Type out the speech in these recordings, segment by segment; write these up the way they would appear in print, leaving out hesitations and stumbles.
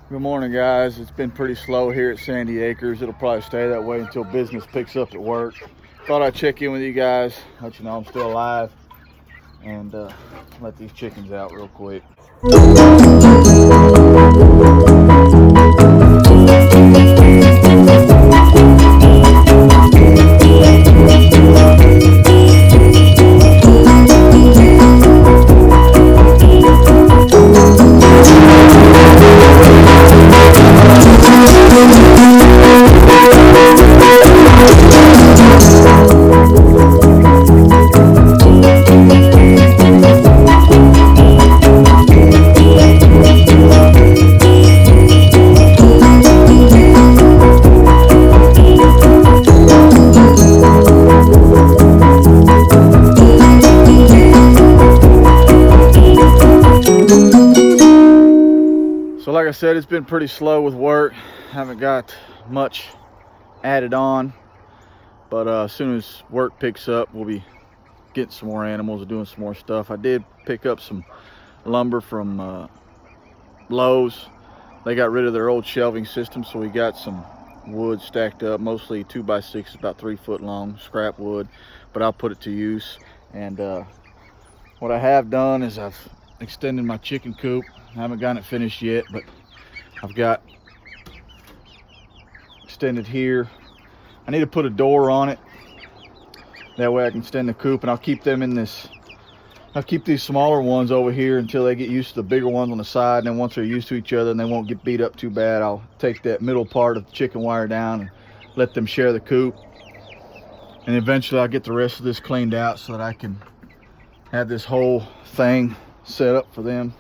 Good morning, guys. It's been pretty slow here at Sandy Acres. It'll probably stay that way until business picks up at work. Thought I'd check in with you guys, let you know I'm still alive, and let these chickens out real quick. So like I said, it's been pretty slow with work. Haven't got much added on, but as soon as work picks up, we'll be getting some more animals and doing some more stuff. I did pick up some lumber from Lowe's. They got rid of their old shelving system, so we got some wood stacked up, mostly 2x6, about 3 foot long, scrap wood, but I'll put it to use. And what I have done is I've extended my chicken coop. I haven't gotten it finished yet, but I've got extended here. I need to put a door on it. That way I can extend the coop, and I'll keep them in this. I'll keep these smaller ones over here until they get used to the bigger ones on the side. And then once they're used to each other and they won't get beat up too bad, I'll take that middle part of the chicken wire down and let them share the coop. And eventually I'll get the rest of this cleaned out so that I can have this whole thing set up for them.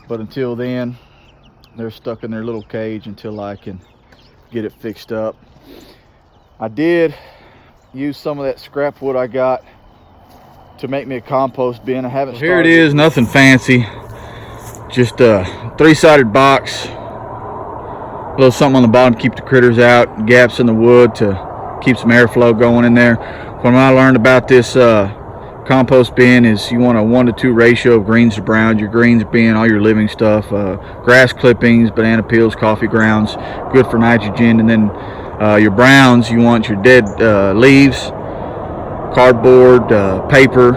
But until then, they're stuck in their little cage until I can get it fixed up. I did use some of that scrap wood I got to make me a compost bin. I haven't started. Here it is, nothing fancy. Just a 3-sided box. A little something on the bottom to keep the critters out. Gaps in the wood to keep some airflow going in there. What I learned about this compost bin is you want a 1 to 2 ratio of greens to browns. Your greens being all your living stuff, grass clippings, banana peels, coffee grounds, good for nitrogen. And then your browns, you want your dead leaves, cardboard, paper.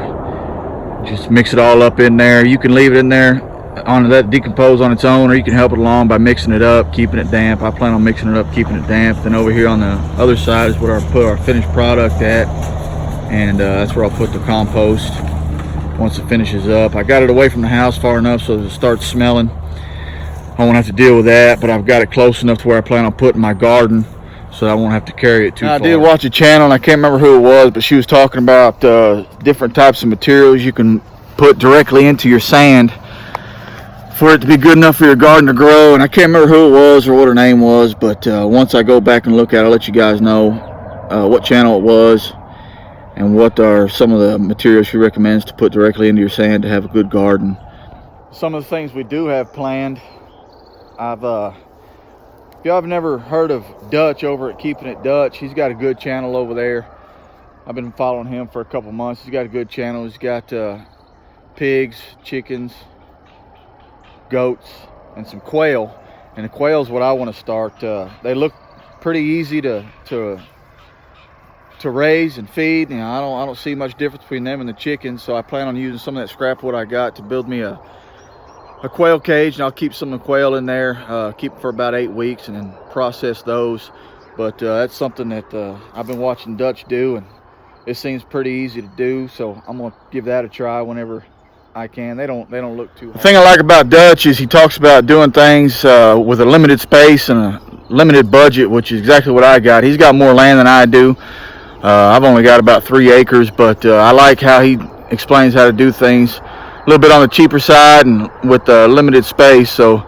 Just mix it all up in there. You can leave it in there on that decompose on its own, or you can help it along by mixing it up, keeping it damp. I plan on mixing it up, keeping it damp. Then over here on the other side is where I put our finished product at. And that's where I'll put the compost once it finishes up. I got it away from the house far enough so that it starts smelling. I won't have to deal with that, but I've got it close enough to where I plan on putting my garden so I won't have to carry it too far. I did watch a channel, and I can't remember who it was, but she was talking about different types of materials you can put directly into your sand for it to be good enough for your garden to grow. And I can't remember who it was or what her name was, but once I go back and look at it, I'll let you guys know what channel it was and what are some of the materials she recommends to put directly into your sand to have a good garden. Some of the things we do have planned, if y'all have never heard of Dutch over at Keeping It Dutch, he's got a good channel over there. I've been following him for a couple months. He's got a good channel. He's got pigs, chickens, goats, and some quail. And the quail's what I want to start. They look pretty easy to raise and feed. You know, I don't see much difference between them and the chickens, so I plan on using some of that scrap wood I got to build me a quail cage, and I'll keep some of the quail in there, keep them for about 8 weeks, and then process those. But that's something that I've been watching Dutch do, and it seems pretty easy to do, so I'm gonna give that a try whenever I can. They don't look too hard. The thing I like about Dutch is he talks about doing things with a limited space and a limited budget, which is exactly what I got. He's got more land than I do. I've only got about 3 acres, but I like how he explains how to do things a little bit on the cheaper side and with limited space. So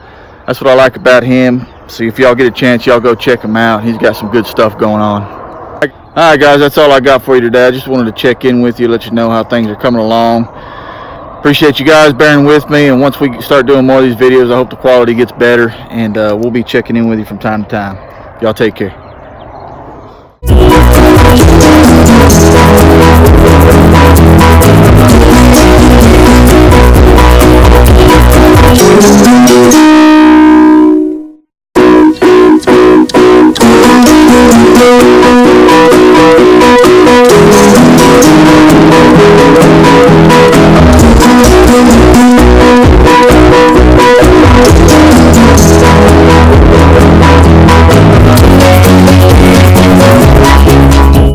that's what I like about him. So if y'all get a chance, y'all go check him out. He's got some good stuff going on. All right, guys, that's all I got for you today. I just wanted to check in with you, let you know how things are coming along. Appreciate you guys bearing with me, and once we start doing more of these videos, I hope the quality gets better, and we'll be checking in with you from time to time. Y'all take care.